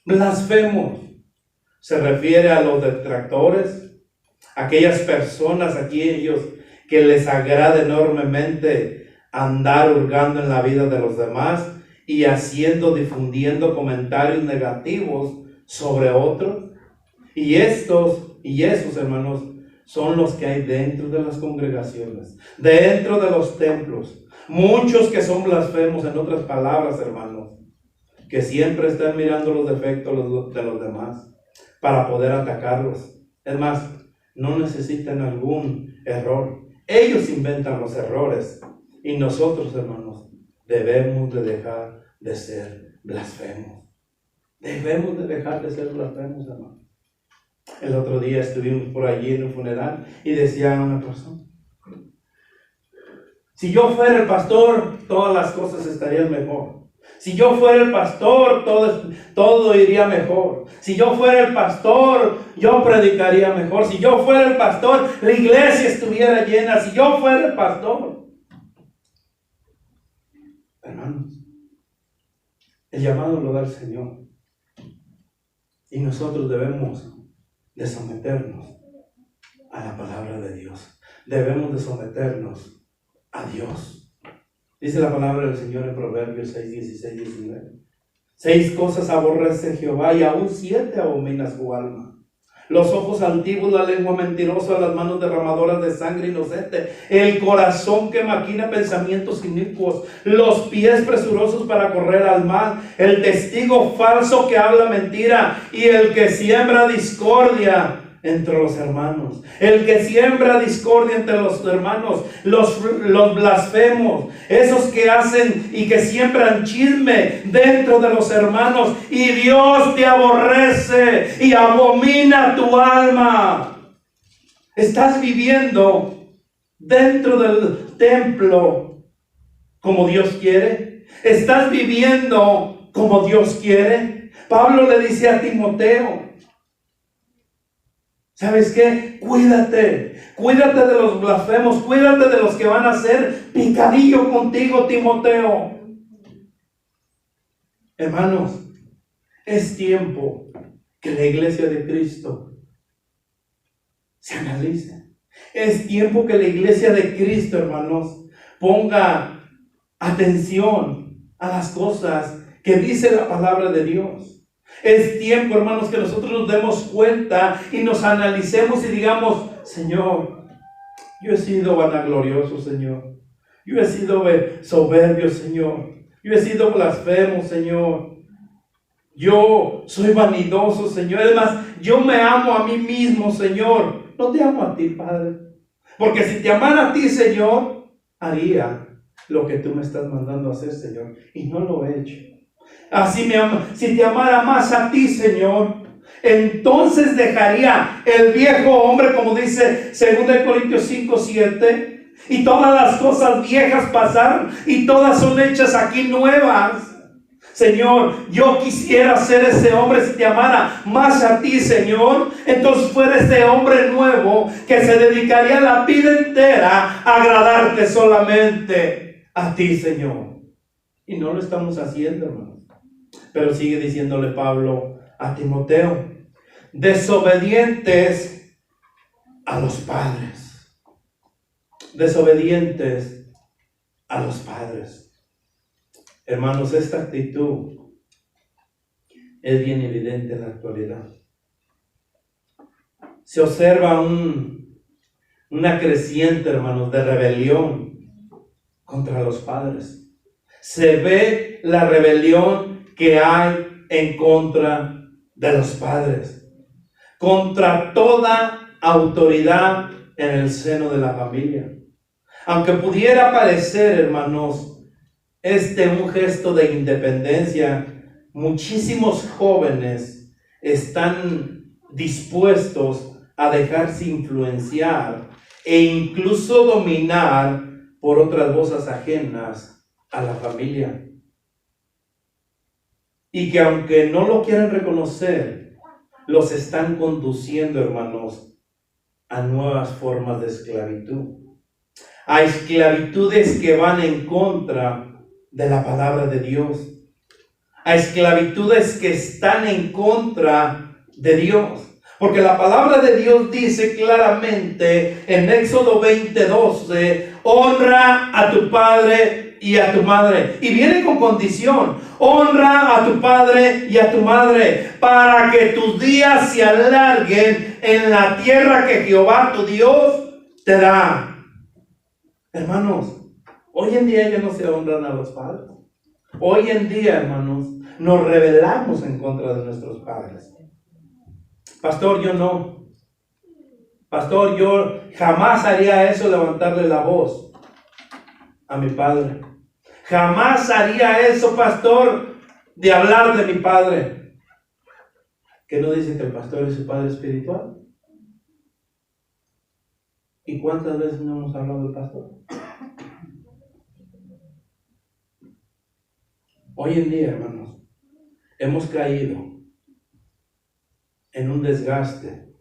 Blasfemos. Se refiere a los detractores, aquellas personas, aquellos que les agrada enormemente andar hurgando en la vida de los demás y difundiendo comentarios negativos sobre otros. Y esos, hermanos, son los que hay dentro de las congregaciones, dentro de los templos. Muchos que son blasfemos, en otras palabras, hermanos, que siempre están mirando los defectos de los demás para poder atacarlos. Es más, no necesitan algún error. Ellos inventan los errores. Y nosotros, hermanos, debemos de dejar de ser blasfemos. Debemos de dejar de ser blasfemos, hermanos. El otro día estuvimos por allí en un funeral y decía una persona, si yo fuera el pastor, todas las cosas estarían mejor. Si yo fuera el pastor, todo iría mejor. Si yo fuera el pastor, yo predicaría mejor. Si yo fuera el pastor, la iglesia estuviera llena. Si yo fuera el pastor. Hermanos, el llamado lo da el Señor. Y nosotros debemos de someternos a la palabra de Dios. Debemos de someternos a Dios. Dice la palabra del Señor en Proverbios 6, 16, 19. 6 cosas aborrece Jehová y aún 7 abomina su alma. Los ojos altivos, la lengua mentirosa, las manos derramadoras de sangre inocente, el corazón que maquina pensamientos inicuos, los pies presurosos para correr al mal, el testigo falso que habla mentira y el que siembra discordia entre los hermanos. El que siembra discordia entre los hermanos, los blasfemos, esos que hacen y que siembran chisme dentro de los hermanos, y Dios te aborrece y abomina tu alma. ¿Estás viviendo dentro del templo como Dios quiere? ¿Estás viviendo como Dios quiere? Pablo le dice a Timoteo, ¿sabes qué? Cuídate de los blasfemos, cuídate de los que van a hacer picadillo contigo, Timoteo. Hermanos, es tiempo que la iglesia de Cristo se analice. Es tiempo que la iglesia de Cristo, hermanos, ponga atención a las cosas que dice la palabra de Dios. Es tiempo, hermanos, que nosotros nos demos cuenta y nos analicemos y digamos, Señor, yo he sido vanaglorioso, Señor. Yo he sido soberbio, Señor. Yo he sido blasfemo, Señor. Yo soy vanidoso, Señor. Además, yo me amo a mí mismo, Señor. no te amo a ti, Padre. Porque si te amara a ti, Señor, haría lo que tú me estás mandando a hacer, Señor. Y no lo he hecho. Así me ama. Si te amara más a ti, Señor, entonces dejaría el viejo hombre, como dice 2 Corintios 5:7. Y todas las cosas viejas pasaron y todas son hechas aquí nuevas. Señor, yo quisiera ser ese hombre. Si te amara más a ti, Señor, entonces fuera ese hombre nuevo que se dedicaría la vida entera a agradarte solamente a ti, Señor. Y no lo estamos haciendo, hermanos. Pero sigue diciéndole Pablo a Timoteo: desobedientes a los padres. Desobedientes a los padres. Hermanos, esta actitud es bien evidente en la actualidad. Se observa una creciente, hermanos, de rebelión contra los padres. Se ve la rebelión que hay en contra de los padres, contra toda autoridad en el seno de la familia. Aunque pudiera parecer, hermanos, un gesto de independencia, muchísimos jóvenes están dispuestos a dejarse influenciar e incluso dominar por otras voces ajenas a la familia. Y que aunque no lo quieran reconocer, los están conduciendo, hermanos, a nuevas formas de esclavitud. A esclavitudes que van en contra de la palabra de Dios. A esclavitudes que están en contra de Dios. Porque la palabra de Dios dice claramente en Éxodo 20:12, honra a tu padre y a tu madre. Y viene con condición: honra a tu padre y a tu madre, para que tus días se alarguen en la tierra que Jehová tu Dios te da. Hermanos, hoy en día ya no se honran a los padres. Hoy en día, hermanos, nos rebelamos en contra de nuestros padres. Pastor, yo no. Pastor, yo jamás haría eso, levantarle la voz a mi padre. Jamás haría eso, pastor, de hablar de mi padre. ¿Qué no dice que el pastor es su padre espiritual? ¿Y cuántas veces no hemos hablado del pastor? Hoy en día, hermanos, hemos caído en un desgaste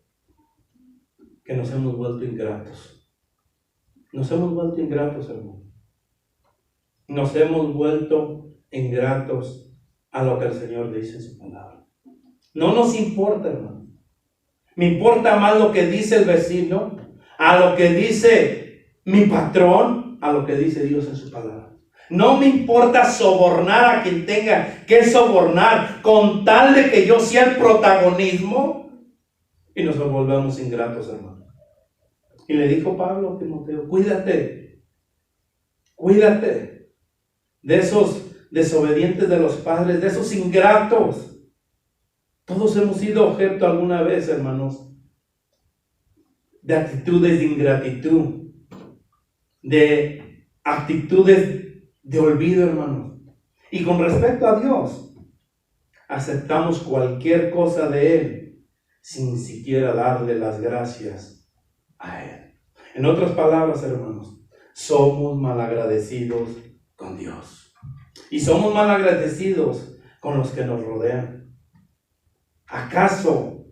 que nos hemos vuelto ingratos. Nos hemos vuelto ingratos, hermanos. Nos hemos vuelto ingratos a lo que el Señor dice en su palabra. No nos importa, hermano. Me importa más lo que dice el vecino, a lo que dice mi patrón, a lo que dice Dios en su palabra. No me importa sobornar a quien tenga que sobornar, con tal de que yo sea el protagonismo, y nos volvemos ingratos, hermano. Y le dijo Pablo a Timoteo: cuídate de esos desobedientes de los padres, de esos ingratos. Todos hemos sido objeto alguna vez, hermanos, de actitudes de ingratitud, de actitudes de olvido, hermanos. Y con respecto a Dios, aceptamos cualquier cosa de Él sin siquiera darle las gracias a Él. En otras palabras, hermanos, somos malagradecidos con Dios. Y somos malagradecidos con los que nos rodean. ¿Acaso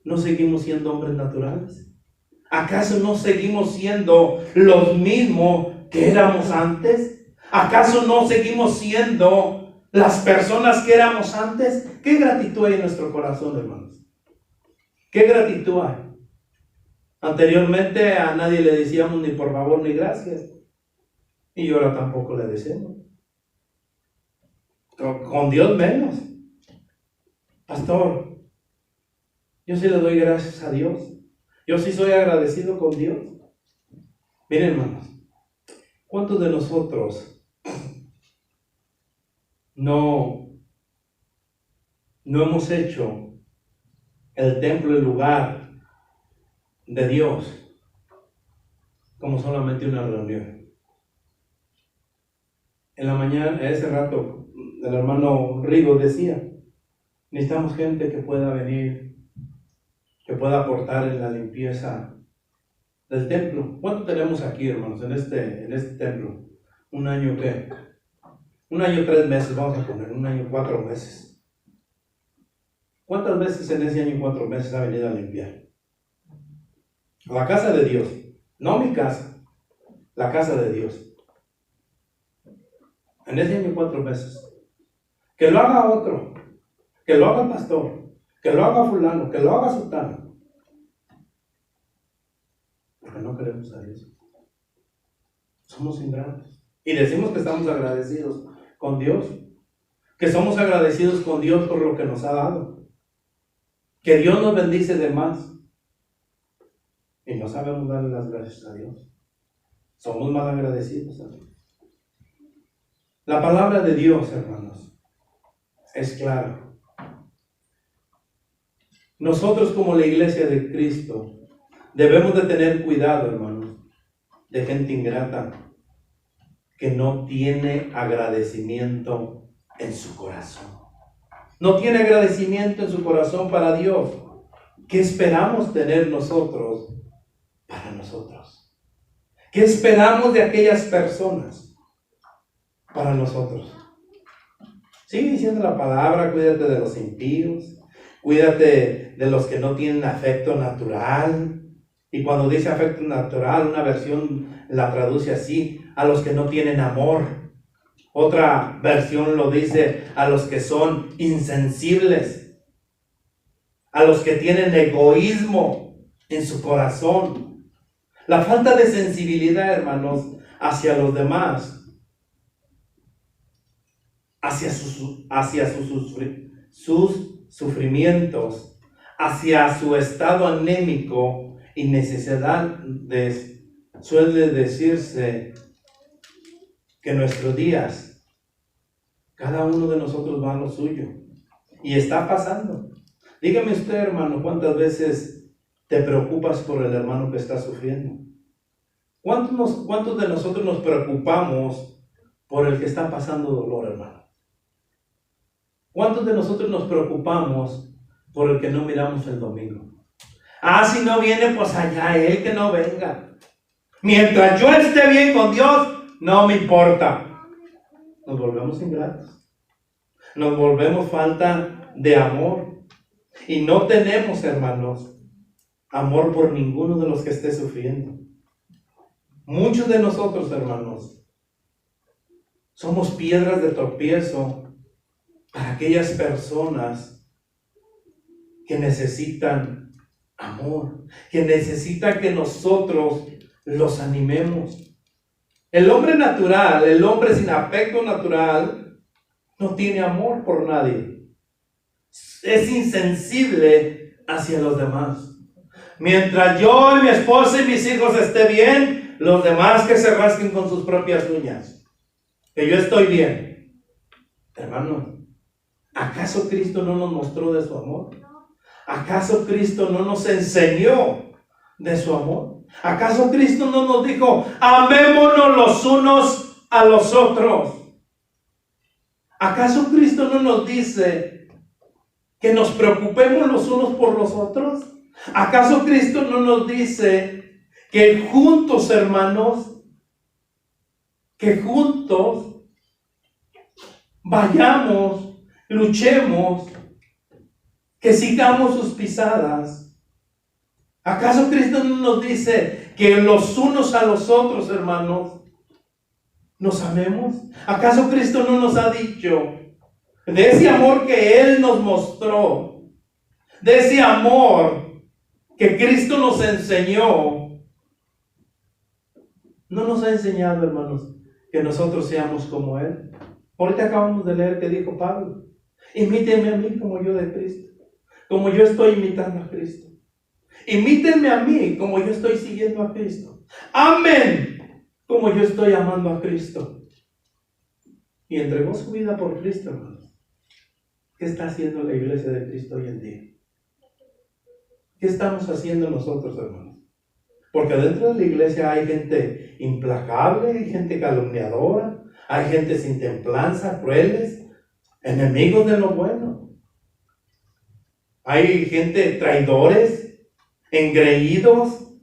no seguimos siendo hombres naturales? ¿Acaso no seguimos siendo los mismos que éramos antes? ¿Acaso no seguimos siendo las personas que éramos antes? ¿Qué gratitud hay en nuestro corazón, hermanos? ¿Qué gratitud hay? Anteriormente a nadie le decíamos ni por favor ni gracias. Y ahora tampoco le decimos. Con Dios menos. Pastor, yo sí le doy gracias a Dios. Yo sí soy agradecido con Dios. Miren, hermanos, ¿cuántos de nosotros no hemos hecho el templo el lugar de Dios como solamente una reunión. En la mañana, ese rato, el hermano Rigo decía, necesitamos gente que pueda venir, que pueda aportar en la limpieza del templo. ¿Cuánto tenemos aquí, hermanos, en este templo? ¿Un año qué? Un año 3 meses, vamos a poner, un año 4 meses. ¿Cuántas veces en ese año 4 meses ha venido a limpiar? La casa de Dios, no mi casa, la casa de Dios. En ese año 4 meses. Que lo haga otro, que lo haga el pastor, que lo haga fulano, que lo haga sultano. Porque no queremos a Dios. Somos ingratos. Y decimos que estamos agradecidos con Dios. Que somos agradecidos con Dios por lo que nos ha dado. Que Dios nos bendice de más. Y no sabemos darle las gracias a Dios. Somos mal agradecidos a Dios. La palabra de Dios, hermanos, es clara. Nosotros como la iglesia de Cristo debemos de tener cuidado, hermanos, de gente ingrata que no tiene agradecimiento en su corazón. No tiene agradecimiento en su corazón para Dios. ¿Qué esperamos tener nosotros para nosotros? ¿Qué esperamos de aquellas personas para nosotros? Sigue diciendo la palabra, cuídate de los impíos, cuídate de los que no tienen afecto natural. Y cuando dice afecto natural, una versión la traduce así, a los que no tienen amor. Otra versión lo dice a los que son insensibles, a los que tienen egoísmo en su corazón. La falta de sensibilidad, hermanos, hacia los demás, hacia sus sufrimientos, hacia su estado anémico y necesidad suele decirse que nuestros días, cada uno de nosotros va a lo suyo. Y está pasando. Dígame usted, hermano, ¿cuántas veces te preocupas por el hermano que está sufriendo? ¿Cuántos de nosotros nos preocupamos por el que está pasando dolor, hermano? ¿Cuántos de nosotros nos preocupamos por el que no miramos el domingo? Si no viene, pues allá él que no venga. Mientras yo esté bien con Dios, no me importa. Nos volvemos ingratos. Nos volvemos falta de amor. Y no tenemos, hermanos, amor por ninguno de los que esté sufriendo. Muchos de nosotros, hermanos, somos piedras de tropiezo para aquellas personas que necesitan amor, que necesitan que nosotros los animemos. El hombre natural, el hombre sin afecto natural, no tiene amor por nadie. Es insensible hacia los demás. Mientras yo y mi esposa y mis hijos esté bien, los demás que se rasquen con sus propias uñas. Que yo estoy bien. Hermano, ¿acaso Cristo no nos mostró de su amor? ¿Acaso Cristo no nos enseñó de su amor? ¿Acaso Cristo no nos dijo, amémonos los unos a los otros? ¿Acaso Cristo no nos dice que nos preocupemos los unos por los otros? ¿Acaso Cristo no nos dice que juntos, hermanos, que juntos vayamos, luchemos, que sigamos sus pisadas? ¿Acaso Cristo no nos dice que los unos a los otros, hermanos, nos amemos? ¿Acaso Cristo no nos ha dicho de ese amor que Él nos mostró, de ese amor que Cristo nos enseñó? ¿No nos ha enseñado, hermanos, que nosotros seamos como Él? Ahorita acabamos de leer que dijo Pablo, imítenme a mí como yo de Cristo, como yo estoy imitando a Cristo. Imítenme a mí como yo estoy siguiendo a Cristo. Amén, como yo estoy amando a Cristo. Y entregó su vida por Cristo, hermanos. ¿Qué está haciendo la iglesia de Cristo hoy en día? ¿Qué estamos haciendo nosotros, hermanos? Porque dentro de la iglesia hay gente implacable, hay gente calumniadora, hay gente sin templanza, crueles, enemigos de lo bueno. Hay gente traidores, engreídos,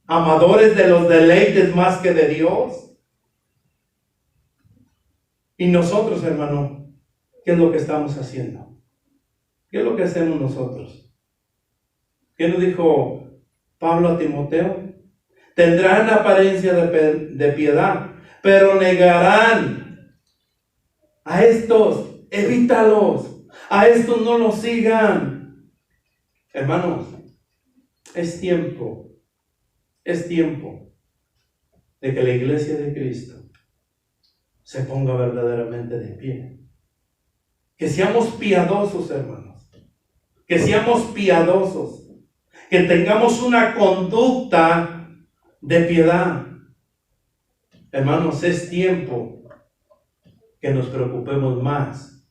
amadores de los deleites más que de Dios. Y nosotros, hermano, ¿qué es lo que estamos haciendo? ¿Qué es lo que hacemos nosotros? ¿Qué nos dijo Pablo a Timoteo? Tendrán apariencia de piedad, pero negarán. A estos, evítalos. A estos no los sigan. Hermanos, es tiempo de que la iglesia de Cristo se ponga verdaderamente de pie. Que seamos piadosos, hermanos. Que seamos piadosos. Que tengamos una conducta de piedad. Hermanos, es tiempo que nos preocupemos más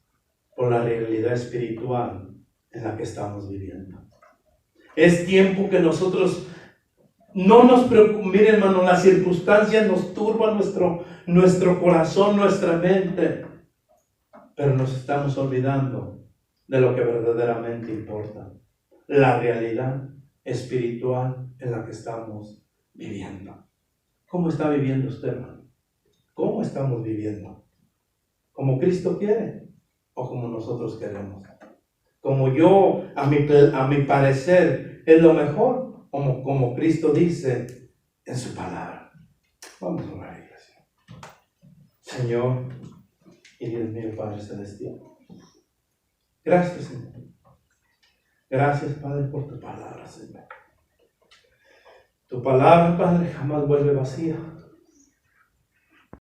por la realidad espiritual en la que estamos viviendo. Es tiempo que nosotros no nos preocupemos. Miren, hermano, las circunstancias nos turban nuestro corazón, nuestra mente, pero nos estamos olvidando de lo que verdaderamente importa, la realidad espiritual en la que estamos viviendo. ¿Cómo está viviendo usted, hermano? ¿Cómo estamos viviendo? ¿Como Cristo quiere o como nosotros queremos? Como yo, a mi parecer, es lo mejor, como Cristo dice en su palabra. Vamos a orar, iglesia. Señor y Dios mío, Padre Celestial, gracias, Señor. Gracias, Padre, por tu palabra, Señor. Tu palabra, Padre, jamás vuelve vacía.